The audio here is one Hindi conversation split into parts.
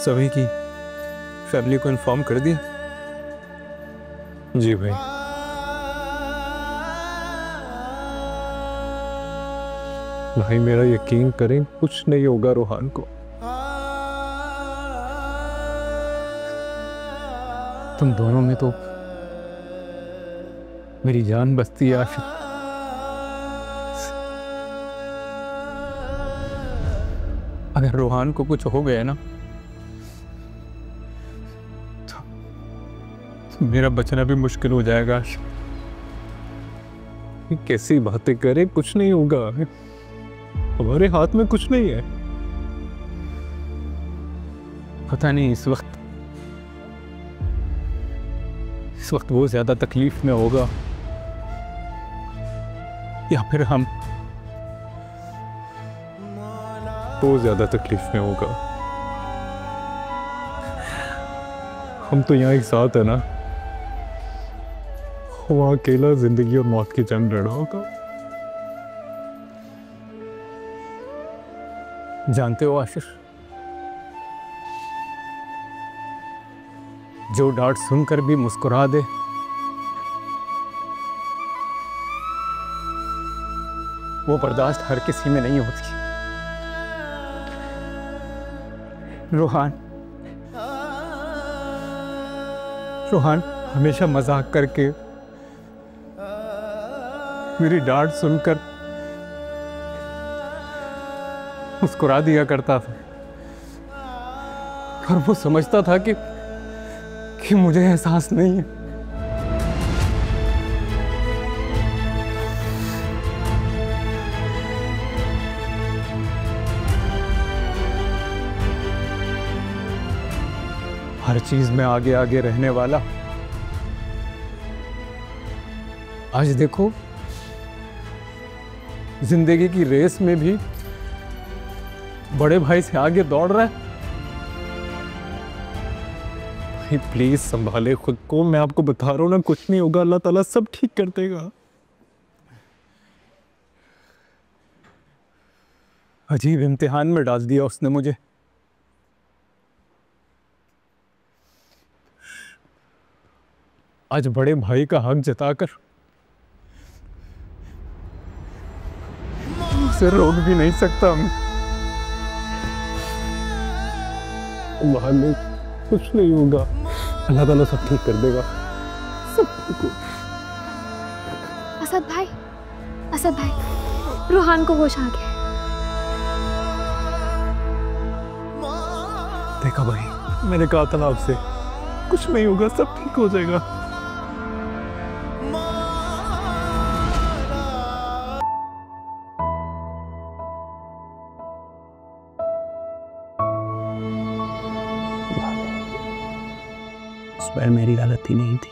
सभी की फैमिली को इन्फॉर्म कर दिया? जी भाई। भाई मेरा यकीन करें, कुछ नहीं होगा रोहान को। तुम दोनों में तो मेरी जान बसती है आशिक। अगर रोहान को कुछ हो गया ना तो मेरा बचना भी मुश्किल हो जाएगा आशिक। कैसी बातें करें, कुछ नहीं होगा, हमारे हाथ में कुछ नहीं है। पता नहीं इस वक्त वो ज्यादा तकलीफ में होगा या फिर हम। वो ज्यादा तकलीफ में होगा। हम तो यहाँ एक साथ है ना, वो अकेला जिंदगी और मौत की जंग लड़ा होगा। जानते हो आशिश, जो डांट सुनकर भी मुस्कुरा दे वो बर्दाश्त हर किसी में नहीं होती। रोहान हमेशा मजाक करके मेरी डांट सुनकर मुस्कुरा दिया करता था और वो समझता था कि मुझे एहसास नहीं है। हर चीज में आगे आगे रहने वाला आज देखो जिंदगी की रेस में भी बड़े भाई से आगे दौड़ रहा है। भाई प्लीज संभाले खुद को, मैं आपको बता रहा हूं ना, कुछ नहीं होगा, अल्लाह ताला सब ठीक कर देगा। अजीब इम्तिहान में डाल दिया उसने मुझे। आज बड़े भाई का हक जताकर उसे रोक भी नहीं सकता मैं। कुछ नहीं होगा, अल्लाह ताला सब ठीक कर देगा, सब ठीक हो। असद भाई, रोहान को होश आ गया। देखा भाई, मैंने कहा था ना आपसे, कुछ नहीं होगा, सब ठीक हो जाएगा। पर मेरी गलती नहीं थी,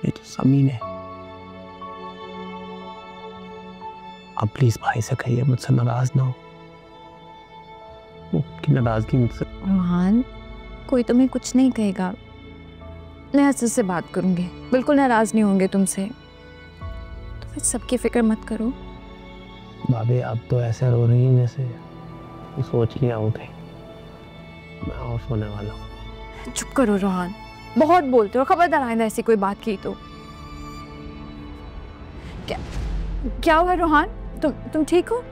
ये तो समी ने। अब प्लीज भाई से कहिए मुझसे नाराज ना हो, उसकी नाराजगी मुझसे। रोहान, कोई तुम्हें कुछ नहीं कहेगा, मैं असद से बात करूंगी, बिल्कुल नाराज नहीं होंगे तुमसे, तो फिर सबकी फिक्र मत करो। भाभी अब तो ऐसे रो रही हैं जैसे सोच लिया हो गई, मैं ऑफ होने वाला हूँ। चुप करो रोहान, बहुत बोलते हो, खबरदार आइंदा ऐसी कोई बात की तो। क्या हुआ रोहान, तुम ठीक हो?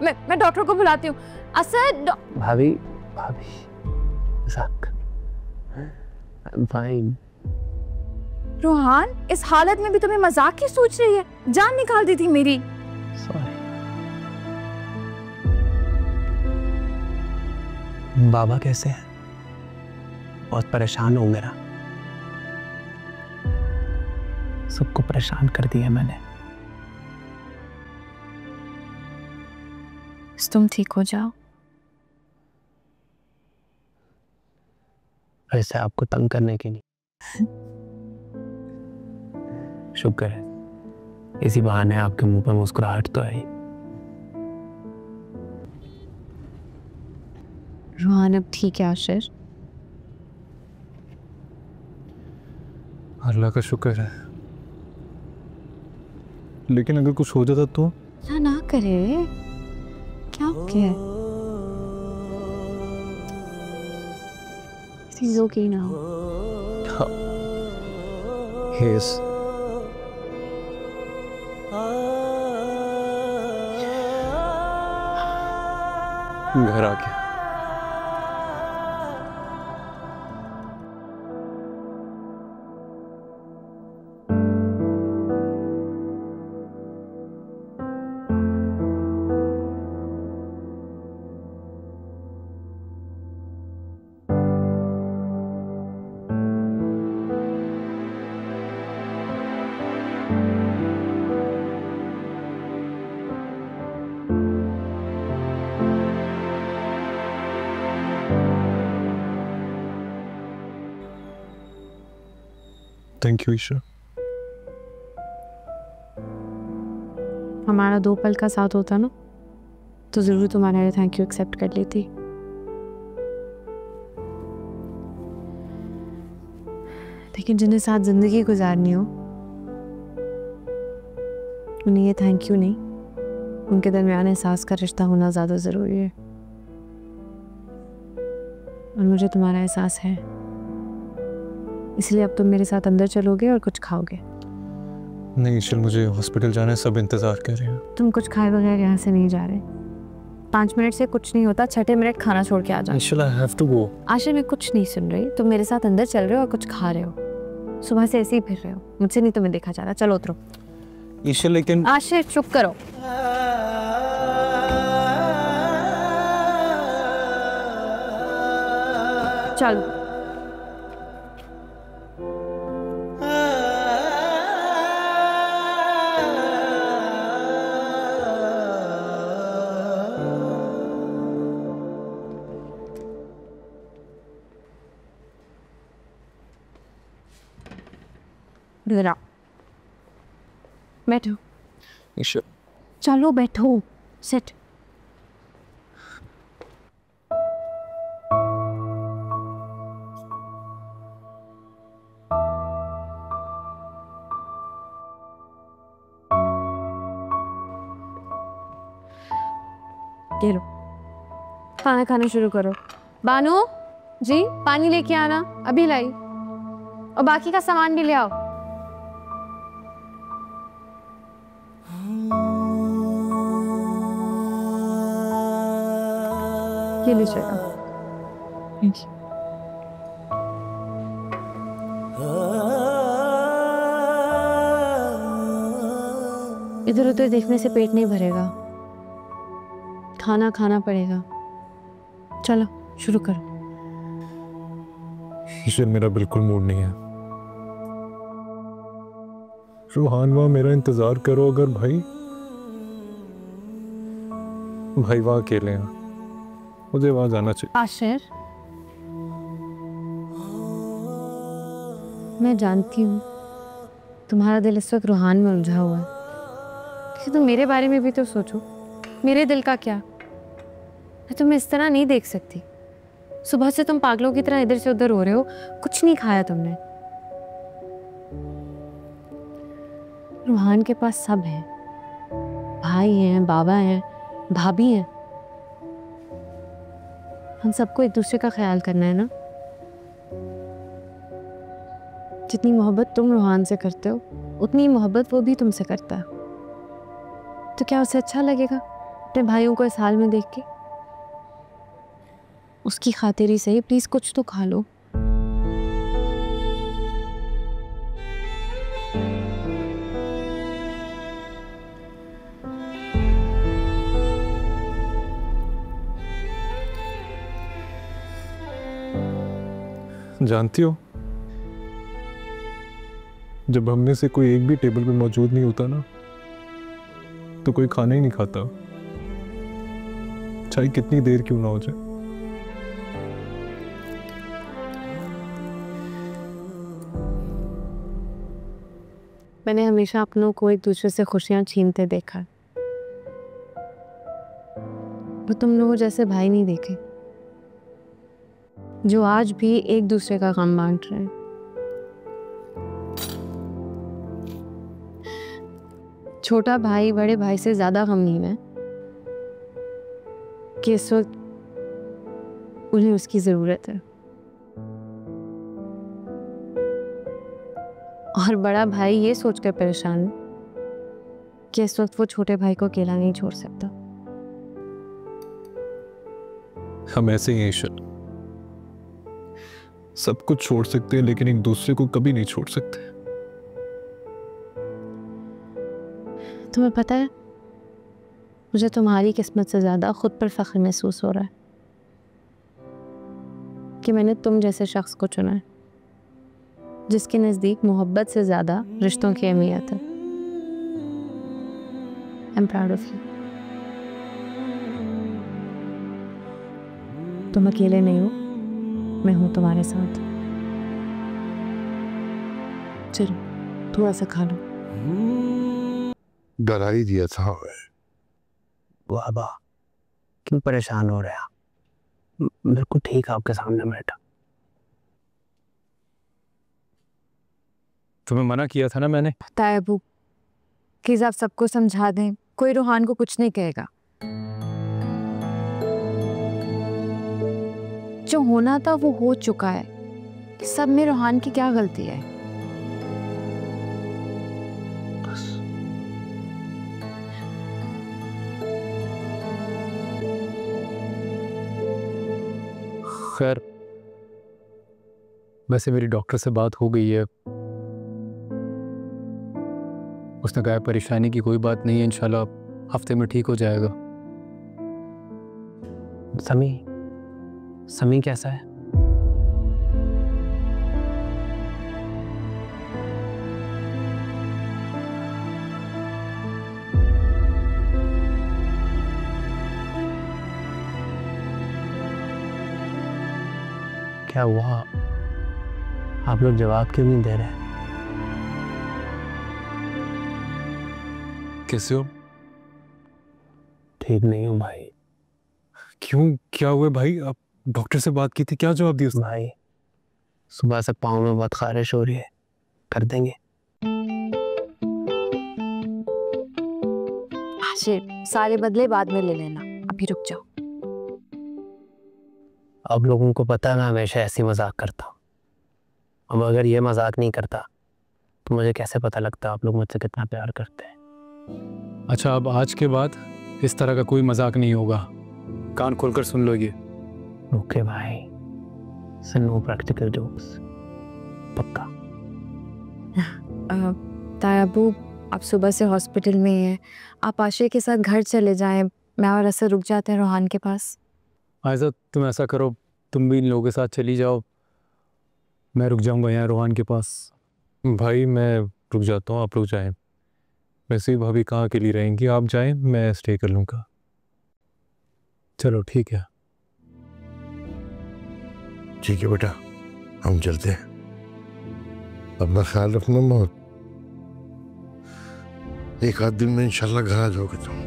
मैं डॉक्टर को बुलाती हूँ। असद। भाभी मजाक, I'm fine। रोहान, इस हालत में भी तुम्हें मजाक की सोच रही है? जान निकाल दी थी मेरी। सॉरी। बाबा कैसे हैं? बहुत परेशान होंगे ना? सबको परेशान कर दिया मैंने। तुम ठीक हो जाओ। ऐसे आपको तंग करने की नहीं। शुक्र है इसी बहाने आपके मुंह पर मुस्कुराहट तो आई। रोहान अब ठीक है आशिर? अल्लाह का शुक्र है, लेकिन अगर कुछ हो जाता तो? ना करे, क्या हो गया? He's okay now. He is. घर आ गया। Thank you Isha. हमारा 2 पल का साथ होता ना तो ज़रूर तुम्हारे लिए थैंक यू एक्सेप्ट कर लेती। लेकिन जिन्हें साथ ज़िंदगी गुजारनी हो उन्हें ये थैंक यू नहीं, उनके दरमियान एहसास का रिश्ता होना ज़्यादा ज़रूरी है। और मुझे तुम्हारा एहसास है, इसलिए अब तुम मेरे साथ अंदर चलोगे और कुछ खाओगे। नहीं ईशा, मुझे हॉस्पिटल जाना है, सब इंतजार कर रहे हैं। तुम कुछ खाए बगैर यहाँ से नहीं जा रहे। 5 मिनट से कुछ नहीं होता, 6ठे मिनट खाना छोड़ के आ जाओ। Isha, I have to go. Ashir, मैं कुछ नहीं सुन रही, तुम मेरे साथ अंदर चल रहे हो और कुछ खा रहे हो। सुबह से ऐसे ही फिर रहे हो, मुझसे नहीं तुम्हें देखा जा रहा। चलो उतरो। ईशा लेकिन आशिर चुप करो। चलो। इधर आओ, बैठो। ईशा, चलो बैठो, सिट। ये लो, खाना खाना शुरू करो। बानो जी, पानी लेके आना, अभी लाई। और बाकी का सामान भी ले आओ। ये लीजिएगा। Thank you. इधर उधर देखने से पेट नहीं भरेगा, खाना खाना पड़ेगा। चलो शुरू करो। ईशा, मेरा बिल्कुल मूड नहीं है। रूहान, वहाँ मेरा इंतजार करो। अगर भाई वहाँ अकेले हैं, मुझे वहाँ जाना चाहिए। आशिर, मैं जानती हूँ तुम्हारा दिल इस वक्त रूहान में उलझा हुआ है, लेकिन तुम मेरे बारे में भी तो सोचो। मेरे दिल का क्या? मैं तुम्हें इस तरह नहीं देख सकती। सुबह से तुम पागलों की तरह इधर से उधर हो रहे हो, कुछ नहीं खाया तुमने। रूहान के पास सब है, भाई हैं, बाबा हैं, भाभी हैं। हम सबको एक दूसरे का ख्याल करना है ना। जितनी मोहब्बत तुम रूहान से करते हो उतनी मोहब्बत वो भी तुमसे करता है। तो क्या उसे अच्छा लगेगा अपने भाइयों को इस हाल में देख के? उसकी खातिर ही सही, प्लीज कुछ तो खा लो। जानती हो, जब हम में से कोई एक भी टेबल पे मौजूद नहीं होता ना, तो कोई खाना ही नहीं खाता, चाहे कितनी देर क्यों ना हो जाए। मैंने हमेशा अपनों को एक दूसरे से खुशियां छीनते देखा। वो तुम लोगों जैसे भाई नहीं देखे जो आज भी एक दूसरे का गम बांट रहे हैं। छोटा भाई बड़े भाई से ज्यादा गमगीन है कि इस वक्त उन्हें उसकी जरूरत है। और बड़ा भाई ये सोचकर परेशान है कि इस वक्त वो छोटे भाई को अकेला नहीं छोड़ सकता। हम ऐसे ही हैं ईशल, सब कुछ छोड़ सकते हैं लेकिन एक दूसरे को कभी नहीं छोड़ सकते। तुम्हें पता है, मुझे तुम्हारी किस्मत से ज्यादा खुद पर फख्र महसूस हो रहा है कि मैंने तुम जैसे शख्स को चुना है जिसके नजदीक मोहब्बत से ज्यादा रिश्तों की अहमियत है। I am proud of you. तुम अकेले नहीं हो, मैं हूं तुम्हारे साथ। चलो थोड़ा सा खा लो। डरा ही दिया था मैं। बाबा क्यों परेशान हो रहे हैं आप? बिल्कुल ठीक आपके सामने बैठा। तुम्हें मना किया था ना मैंने। पता है अबू, प्लीज आप सबको समझा दें, कोई रूहान को कुछ नहीं कहेगा। जो होना था वो हो चुका है, सब में रूहान की क्या गलती है? खैर, वैसे मेरी डॉक्टर से बात हो गई है, उसने कहा परेशानी की कोई बात नहीं है, इंशाल्लाह हफ्ते में ठीक हो जाएगा। समी कैसा है? क्या हुआ? आप लोग जवाब क्यों नहीं दे रहे? कैसे हो? ठीक नहीं हूँ भाई। क्यों, क्या हुआ भाई? आप डॉक्टर से बात की थी, क्या जवाब दिया उसने? भाई सुबह से पाँव में बहुत खारिश हो रही है, कर देंगे? आशिर, सारे बदले बाद में ले लेना, अभी रुक जाओ। अब लोगों को पता है मैं हमेशा ऐसी मजाक करता हूँ। अब अगर ये मजाक नहीं करता तो मुझे कैसे पता लगता आप लोग मुझसे कितना प्यार करते हैं। अच्छा, अब आज के बाद इस तरह का कोई मजाक नहीं होगा, कान खोलकर सुन लो ये। ओके भाई, नो प्रैक्टिकल जोक्स, पक्का। तायाबू, आप सुबह से हॉस्पिटल में ही हैं, आप आशिर के साथ घर चले जाएं, मैं और असर रुक जाते हैं रूहान के पास। आयजा, तुम ऐसा करो, तुम भी इन लोगों के साथ चली जाओ, मैं रुक जाऊंगा यहाँ रूहान के पास। भाई मैं रुक जाता हूँ, आप रुक जाएं। वैसे ही भाभी कहाँ अकेली रहेंगी, आप जाएं, मैं स्टे कर लूँगा। चलो ठीक है। ठीक है बेटा, हम चलते हैं। अपना ख्याल रखना मत, एक आध दिन में इंशाल्लाह घर आ जाओगे तुम।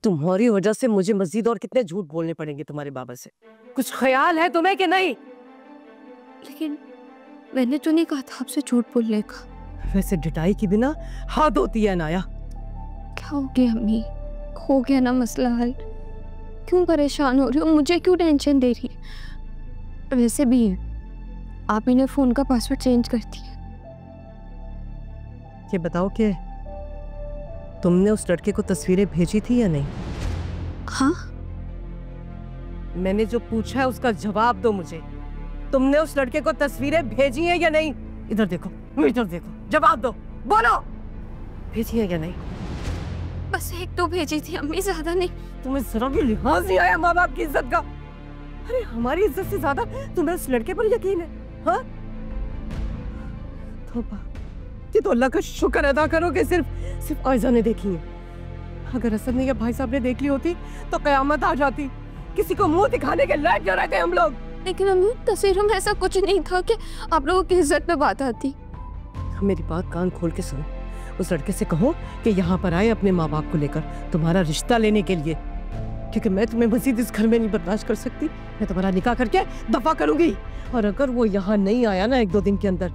तुम्हारी वजह से मुझे मजीद और कितने झूठ बोलने पड़ेंगे तुम्हारे बाबा से। कुछ ख्याल है तुम्हें कि नहीं? लेकिन मैंने तो नहीं कहा था आपसे झूठ बोलने का। वैसे ढिठाई की बिना हाथ होती है नाया। क्या हो गया अम्मी? हो गया ना मसला हल? क्यों परेशान हो रही हो? मुझे क्यों टेंशन दे रही है? वैसे भी है, आप इन्हें फोन का पासवर्ड चेंज करती है। ये बताओ कि तुमने उस लड़के को तस्वीरें भेजी थी या नहीं? हाँ, मैंने जो पूछा है उसका जवाब दो मुझे। तुमने उस लड़के को तस्वीरें भेजी हैं या नहीं? इधर देखो, इधर देखो, जवाब दो, बोलो, भेजी है या नहीं? बस एक तो भेजी थी अम्मी, ज्यादा नहीं। तुम्हें जरा भी लिहाज नहीं आया माँ बाप की इज्जत का? अरे हमारी इज्जत से ज्यादा तुम्हें उस लड़के पर यकीन है? हाँ, ये तो अल्लाह का शुक्र अदा करो कि सिर्फ आयजा ने देखी है। अगर असद ने या भाई साहब ने देख ली होती तो कयामत आ जाती। किसी को मुंह दिखाने के लायक जो रहते हम लोग। लेकिन अम्मी, तस्वीरों में ऐसा कुछ नहीं था कि आप लोगों की इज्जत पे बात आती। मेरी बात कान खोल के सुनो। उस लड़के से कहो कि यहाँ पर आए अपने माँ बाप को लेकर तुम्हारा रिश्ता लेने के लिए, क्योंकि मैं तुम्हें मजीद इस घर में नहीं बर्दाश्त कर सकती। मैं तुम्हारा निकाह करके दफा करूंगी, और अगर वो यहाँ नहीं आया ना 1-2 दिन के अंदर,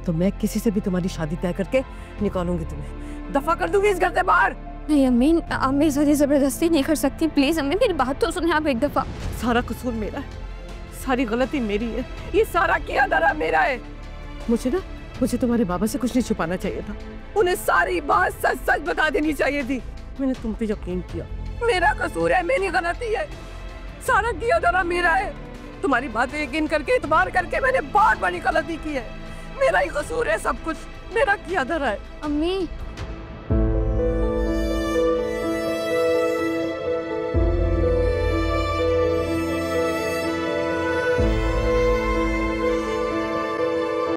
तो मैं किसी से भी तुम्हारी शादी तय करके निकालूंगी, तुम्हें दफा कर दूंगी इस घर से बाहर। नहीं अम्मी, आप मेरे साथ ये जबरदस्ती नहीं कर सकती, प्लीज अम्मी मेरी बात तो सुने आप एक दफा। सारा कसूर मेरा है, सारी गलती मेरी है, ये सारा किया धरा मेरा है। मुझे तुम्हारे बाबा से कुछ नहीं छुपाना चाहिए था, उन्हें सारी बात सच सच बता देनी चाहिए थी। मैंने तुम पे यकीन किया, मेरा कसूर है, मेरी गलती है, सारा किया धरा मेरा है। तुम्हारी बातें यकीन करके इतबार करके मैंने बहुत बड़ी गलती की है, मेरा ही कसूर है, सब कुछ मेरा किया धरा है। अम्मी